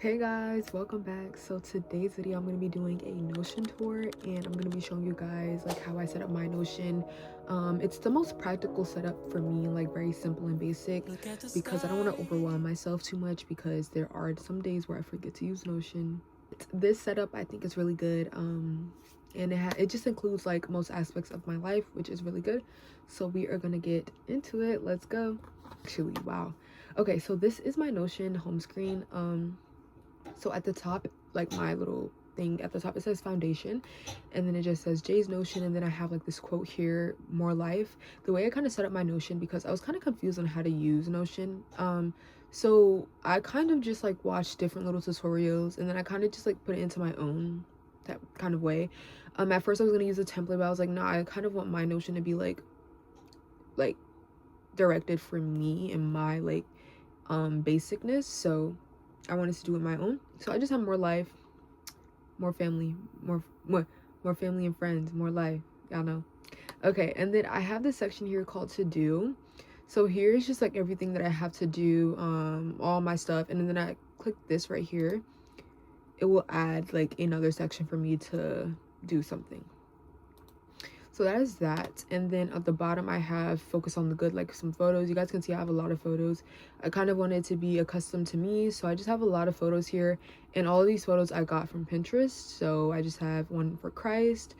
Hey guys, welcome back. So today's video I'm going to be doing a Notion tour, and I'm going to be showing you guys like how I set up my Notion. It's the most practical setup for me, like very simple and basic, because I don't want to overwhelm myself too much, because there are some days where I forget to use Notion. This setup I think is really good, and it just includes like most aspects of my life, which is really good. So we are going to get into it. Let's go. Actually, wow. Okay, so this is my Notion home screen. So at the top, like my little thing at the top, it says foundation, and then it just says Jay's Notion, and then I have like this quote here, more life. The way I kind of set up my Notion, because I was kind of confused on how to use Notion, so I kind of just like watched different little tutorials, and then I kind of just like put it into my own that kind of way. At first I was gonna use a template, but I was like, nah, I kind of want my Notion to be like directed for me and my like basicness, so I wanted to do it my own. So I just have more life, more family, more family and friends, more life, y'all know. Okay, and then I have this section here called to do. So here is just like everything that I have to do, all my stuff, and then I click this right here, it will add like another section for me to do something. So that is that. And then at the bottom I have focus on the good, like some photos. You guys can see I have a lot of photos. I kind of wanted to be accustomed to me, so I just have a lot of photos here, and all of these photos I got from Pinterest. So I just have one for Christ,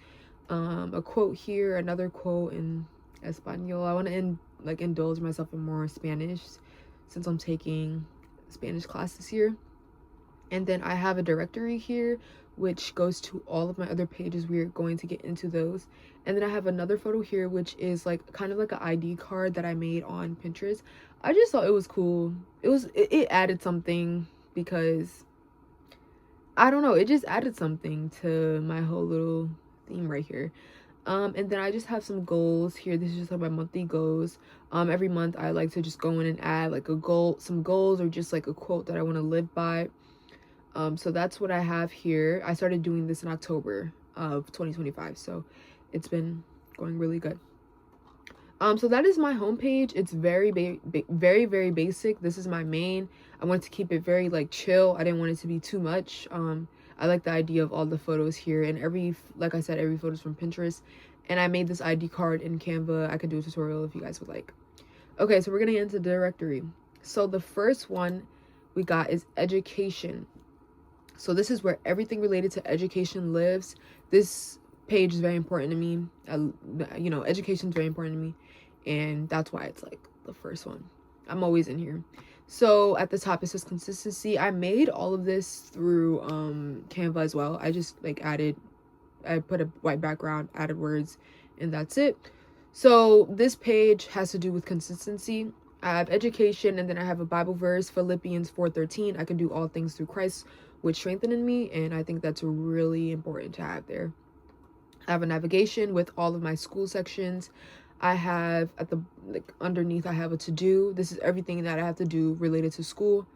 a quote here, another quote in Espanol. I want to indulge myself in more Spanish since I'm taking Spanish classes here. And then I have a directory here which goes to all of my other pages. We are going to get into those. And then I have another photo here which is like kind of like an ID card that I made on Pinterest. I just thought it was cool. It added something, because I don't know, it just added something to my whole little theme right here. And then I just have some goals here. This is just like my monthly goals. Every month I like to just go in and add like a goal, some goals, or just like a quote that I want to live by. So that's what I have here. I started doing this in October of 2025, so it's been going really good. So that is my homepage. It's very very basic. This is my main. I want to keep it very like chill. I didn't want it to be too much. I like the idea of all the photos here, and like I said, every photo is from Pinterest, and I made this ID card in Canva. I could do a tutorial if you guys would like. Okay, so we're gonna get into the directory. So the first one we got is education. So this is where everything related to education lives. This page is very important to me. Education is very important to me, and that's why it's like the first one. I'm always in here. So at the top it says consistency. I made all of this through Canva as well. I just like I put a white background, added words, and that's it. So this page has to do with consistency. I have education, and then I have a Bible verse, Philippians 4:13. I can do all things through Christ, which strengthened me, and I think that's really important to have there. I have a navigation with all of my school sections. I have at the underneath I have a to do. This is everything that I have to do related to school.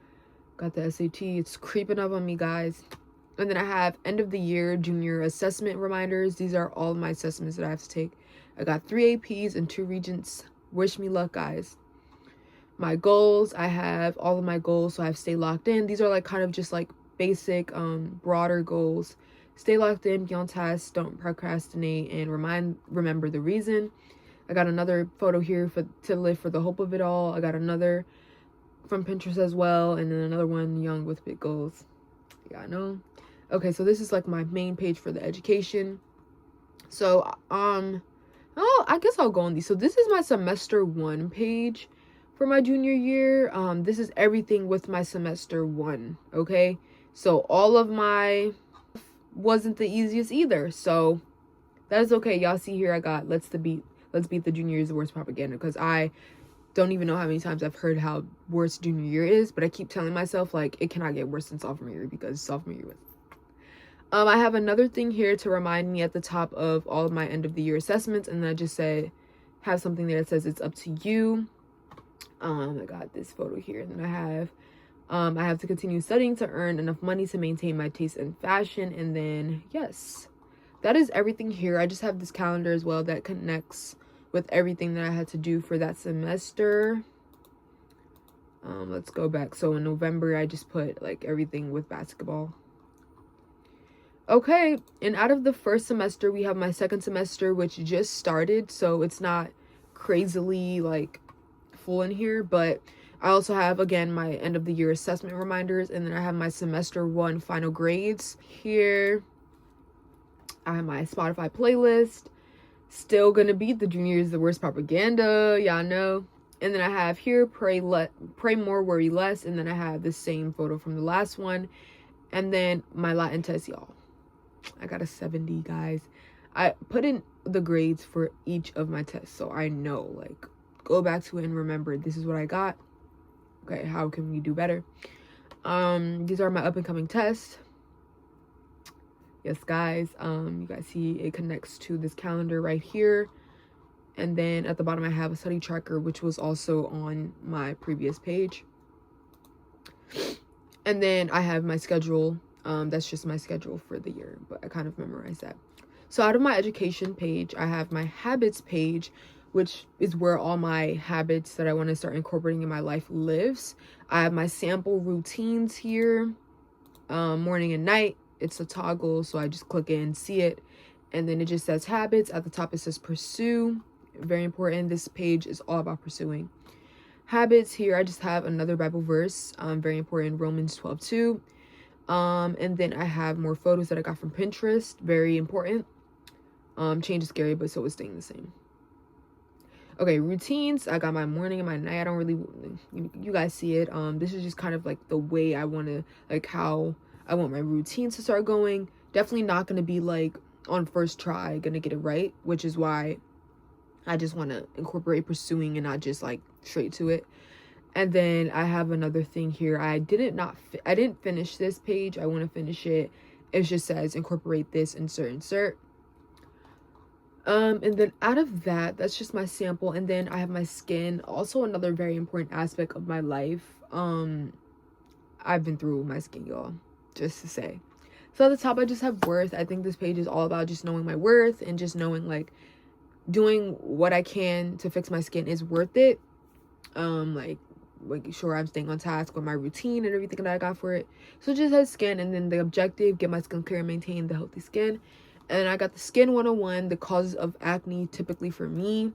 Got the SAT. It's creeping up on me, guys. And then I have end of the year junior assessment reminders. These are all my assessments that I have to take. I got 3 APs and 2 regents. Wish me luck, guys. My goals, I have all of my goals, so I have stay locked in. These are like kind of just like basic broader goals. Stay locked in, be on task, don't procrastinate, and remember the reason. I got another photo here to live for the hope of it all. I got another from Pinterest as well, and then another one, young with big goals. Yeah, I know. Okay, so this is like my main page for the education. So oh, I guess I'll go on these. So this is my semester 1 page for my junior year. This is everything with my semester 1. Okay, so all of my wasn't the easiest either, so that is okay. Y'all see here I got let's beat the junior year's worst propaganda, because I don't even know how many times I've heard how worse junior year is, but I keep telling myself like it cannot get worse than sophomore year, because sophomore year was I have another thing here to remind me at the top of all of my end of the year assessments, and then I just have something there that says it's up to you. I got this photo here, and then I have to continue studying to earn enough money to maintain my taste in fashion. And then yes, that is everything here. I just have this calendar as well that connects with everything that I had to do for that semester. Let's go back. So in November, I just put like everything with basketball. Okay, and out of the first semester, we have my second semester, which just started, so it's not crazily like full in here, but I also have, again, my end of the year assessment reminders, and then I have my semester 1 final grades here. I have my Spotify playlist. Still gonna beat the junior is the worst propaganda, y'all know. And then I have here pray more, worry less, and then I have the same photo from the last one, and then my Latin test, y'all. I got a 70, guys. I put in the grades for each of my tests, so I know, like, go back to it and remember this is what I got. Okay, how can we do better? These are my up and coming tests. Yes, guys. You guys see it connects to this calendar right here, and then at the bottom I have a study tracker, which was also on my previous page. And then I have my schedule. That's just my schedule for the year, but I kind of memorized that. So out of my education page, I have my habits page, which is where all my habits that I want to start incorporating in my life lives. I have my sample routines here, morning and night. It's a toggle, so I just click it and see it. And then it just says habits. At the top, it says pursue. Very important. This page is all about pursuing. Habits here, I just have another Bible verse, very important, Romans 12:2. And then I have more photos that I got from Pinterest, very important. Change is scary, but so is staying the same. Okay, routines, I got my morning and my night. I don't really, you guys see it. This is just kind of like the way I want to, like how I want my routines to start going. Definitely not going to be like on first try gonna get it right, which is why I just want to incorporate pursuing and not just like straight to it. And then I have another thing here. I didn't finish this page. I want to finish it. It just says incorporate this, insert. And then out of that, that's just my sample. And then I have my skin, also another very important aspect of my life. I've been through my skin, y'all, just to say. So at the top, I just have worth. I think this page is all about just knowing my worth and just knowing like doing what I can to fix my skin is worth it. Like making sure I'm staying on task with my routine and everything that I got for it. So it just has skin, and then the objective, get my skin clear and maintain the healthy skin. And then I got the skin 101, the causes of acne typically for me.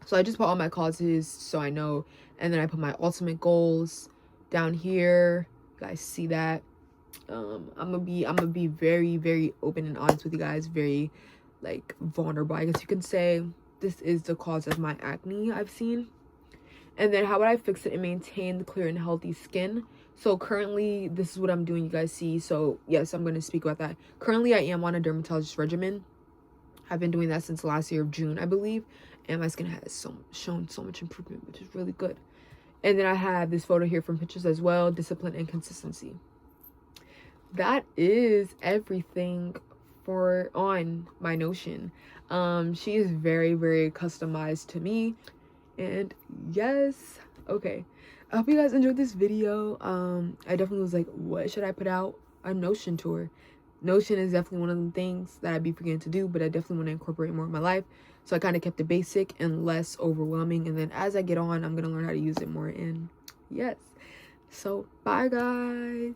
So I just put all my causes so I know. And then I put my ultimate goals down here. You guys see that? I'm gonna be very, very open and honest with you guys, very like vulnerable, I guess you can say. This is the cause of my acne I've seen. And then how would I fix it and maintain the clear and healthy skin? So currently, this is what I'm doing, you guys see. So yes, I'm going to speak about that. Currently, I am on a dermatologist regimen. I've been doing that since last year of June, I believe. And my skin has shown so much improvement, which is really good. And then I have this photo here from Pinterest as well, discipline and consistency. That is everything for on my Notion. She is very, very customized to me. And yes, okay, I hope you guys enjoyed this video. I definitely was like, what should I put out? A Notion tour. Notion is definitely one of the things that I'd be forgetting to do, but I definitely want to incorporate more in my life. So I kind of kept it basic and less overwhelming, and then as I get on, I'm gonna learn how to use it more. And yes, so bye guys.